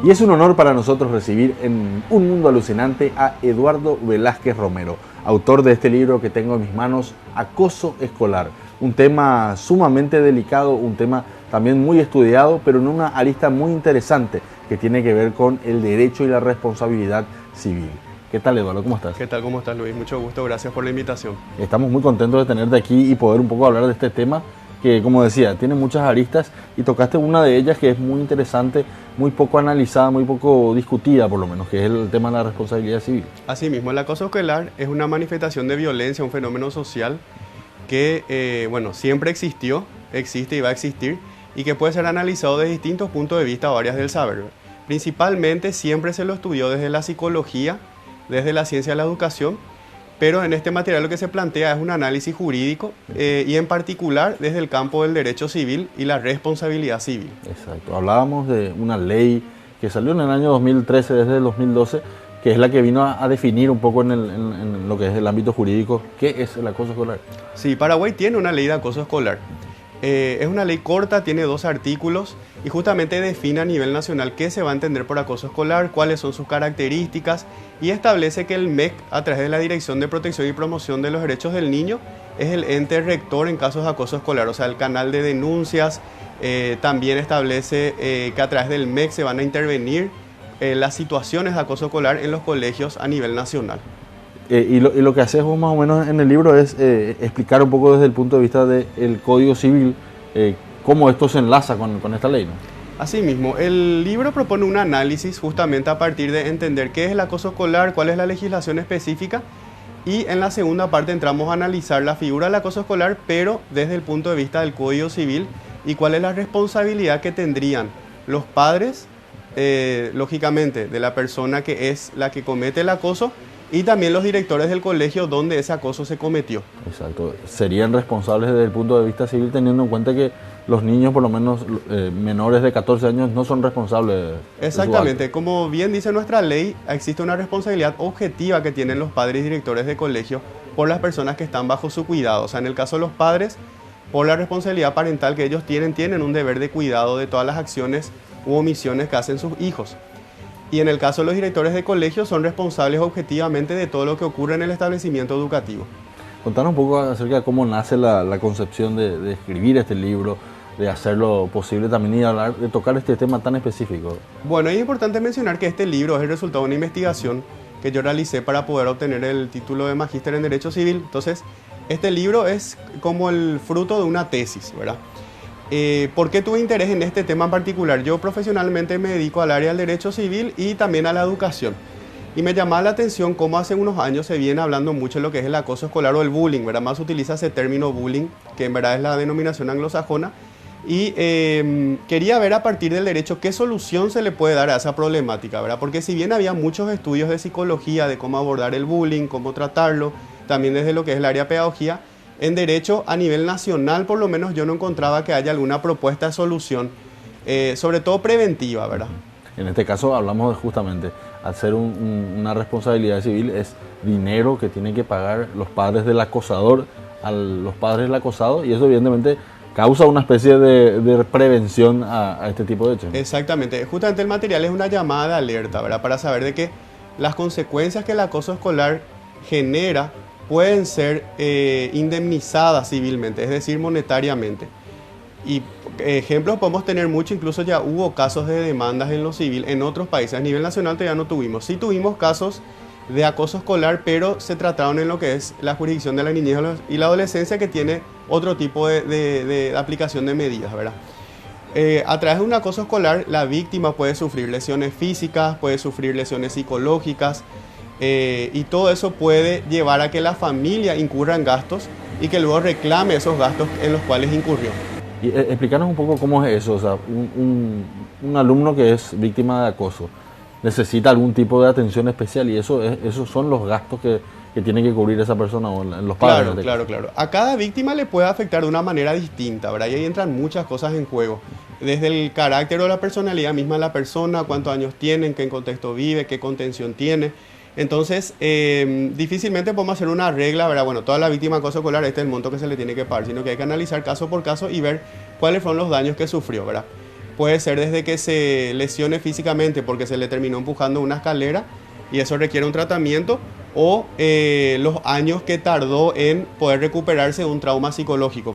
Y es un honor para nosotros recibir en Un Mundo Alucinante a Eduardo Velázquez Romero, autor de este libro que tengo en mis manos, Acoso Escolar. Un tema sumamente delicado, un tema también muy estudiado, pero en una arista muy interesante que tiene que ver con el derecho y la responsabilidad civil. ¿Qué tal, Eduardo? ¿Cómo estás? ¿Qué tal? ¿Cómo estás, Luis? Mucho gusto, gracias por la invitación. Estamos muy contentos de tenerte aquí y poder un poco hablar de este tema que, como decía, tiene muchas aristas y tocaste una de ellas que es muy interesante, muy poco analizada, muy poco discutida por lo menos, que es el tema de la responsabilidad civil. Asimismo, el acoso escolar es una manifestación de violencia, un fenómeno social que, siempre existió, existe y va a existir, y que puede ser analizado desde distintos puntos de vista o áreas del saber. Principalmente siempre se lo estudió desde la psicología, desde la ciencia de la educación, pero en este material lo que se plantea es un análisis jurídico y en particular desde el campo del derecho civil y la responsabilidad civil. Exacto. Hablábamos de una ley que salió en el año 2013, desde el 2012, que es la que vino a definir un poco en lo que es el ámbito jurídico qué es el acoso escolar. Sí, Paraguay tiene una ley de acoso escolar. Es una ley corta, tiene 2 artículos y justamente define a nivel nacional qué se va a entender por acoso escolar, cuáles son sus características y establece que el MEC, a través de la Dirección de Protección y Promoción de los Derechos del Niño, es el ente rector en casos de acoso escolar, o sea, el canal de denuncias. También establece que a través del MEC se van a intervenir las situaciones de acoso escolar en los colegios a nivel nacional. Y lo que haces vos más o menos en el libro es explicar un poco desde el punto de vista del Código Civil cómo esto se enlaza con esta ley, ¿no? Asimismo, el libro propone un análisis justamente a partir de entender qué es el acoso escolar, cuál es la legislación específica, y en la segunda parte entramos a analizar la figura del acoso escolar, pero desde el punto de vista del Código Civil y cuál es la responsabilidad que tendrían los padres, lógicamente, de la persona que es la que comete el acoso, y también los directores del colegio donde ese acoso se cometió. Exacto. Serían responsables desde el punto de vista civil, teniendo en cuenta que los niños, por lo menos menores de 14 años, no son responsables. Exactamente. Como bien dice nuestra ley, existe una responsabilidad objetiva que tienen los padres y directores de colegio por las personas que están bajo su cuidado. O sea, en el caso de los padres, por la responsabilidad parental que ellos tienen un deber de cuidado de todas las acciones u omisiones que hacen sus hijos. Y en el caso de los directores de colegio, son responsables objetivamente de todo lo que ocurre en el establecimiento educativo. Contanos un poco acerca de cómo nace la concepción de escribir este libro, de hacerlo posible también y hablar, de tocar este tema tan específico. Bueno, es importante mencionar que este libro es el resultado de una investigación que yo realicé para poder obtener el título de Magíster en Derecho Civil. Entonces, este libro es como el fruto de una tesis, ¿verdad? ¿Por qué tuve interés en este tema en particular? Yo profesionalmente me dedico al área del derecho civil y también a la educación. Y me llamaba la atención cómo hace unos años se viene hablando mucho de lo que es el acoso escolar o el bullying, ¿verdad? Más utiliza ese término bullying, que en verdad es la denominación anglosajona. Y quería ver a partir del derecho qué solución se le puede dar a esa problemática, ¿verdad? Porque si bien había muchos estudios de psicología de cómo abordar el bullying, cómo tratarlo, también desde lo que es el área de pedagogía, en derecho a nivel nacional por lo menos yo no encontraba que haya alguna propuesta de solución, sobre todo preventiva, ¿verdad? En este caso hablamos justamente, al ser una responsabilidad civil es dinero que tienen que pagar los padres del acosador a los padres del acosado y eso evidentemente causa una especie de prevención a este tipo de hechos. Exactamente, justamente el material es una llamada de alerta, ¿verdad? Para saber de que las consecuencias que el acoso escolar genera pueden ser indemnizadas civilmente, es decir, monetariamente. Y ejemplos podemos tener mucho, incluso ya hubo casos de demandas en lo civil en otros países. A nivel nacional todavía no tuvimos. Sí tuvimos casos de acoso escolar, pero se trataron en lo que es la jurisdicción de la niñez y la adolescencia, que tiene otro tipo de aplicación de medidas, ¿verdad? A través de un acoso escolar, la víctima puede sufrir lesiones físicas, puede sufrir lesiones psicológicas, y todo eso puede llevar a que la familia incurra en gastos y que luego reclame esos gastos en los cuales incurrió. Y explícanos un poco cómo es eso, o sea, un alumno que es víctima de acoso necesita algún tipo de atención especial y esos son los gastos que tiene que cubrir esa persona o los padres. Claro. A cada víctima le puede afectar de una manera distinta, ¿verdad? Y ahí entran muchas cosas en juego. Desde el carácter o la personalidad misma de la persona, cuántos años tiene, en qué contexto vive, qué contención tiene. Entonces, difícilmente podemos hacer una regla, ¿verdad? Bueno, toda la víctima de acoso escolar, este es el monto que se le tiene que pagar, sino que hay que analizar caso por caso y ver cuáles fueron los daños que sufrió, ¿verdad? puede ser desde que se lesione físicamente porque se le terminó empujando una escalera y eso requiere un tratamiento, o los años que tardó en poder recuperarse de un trauma psicológico.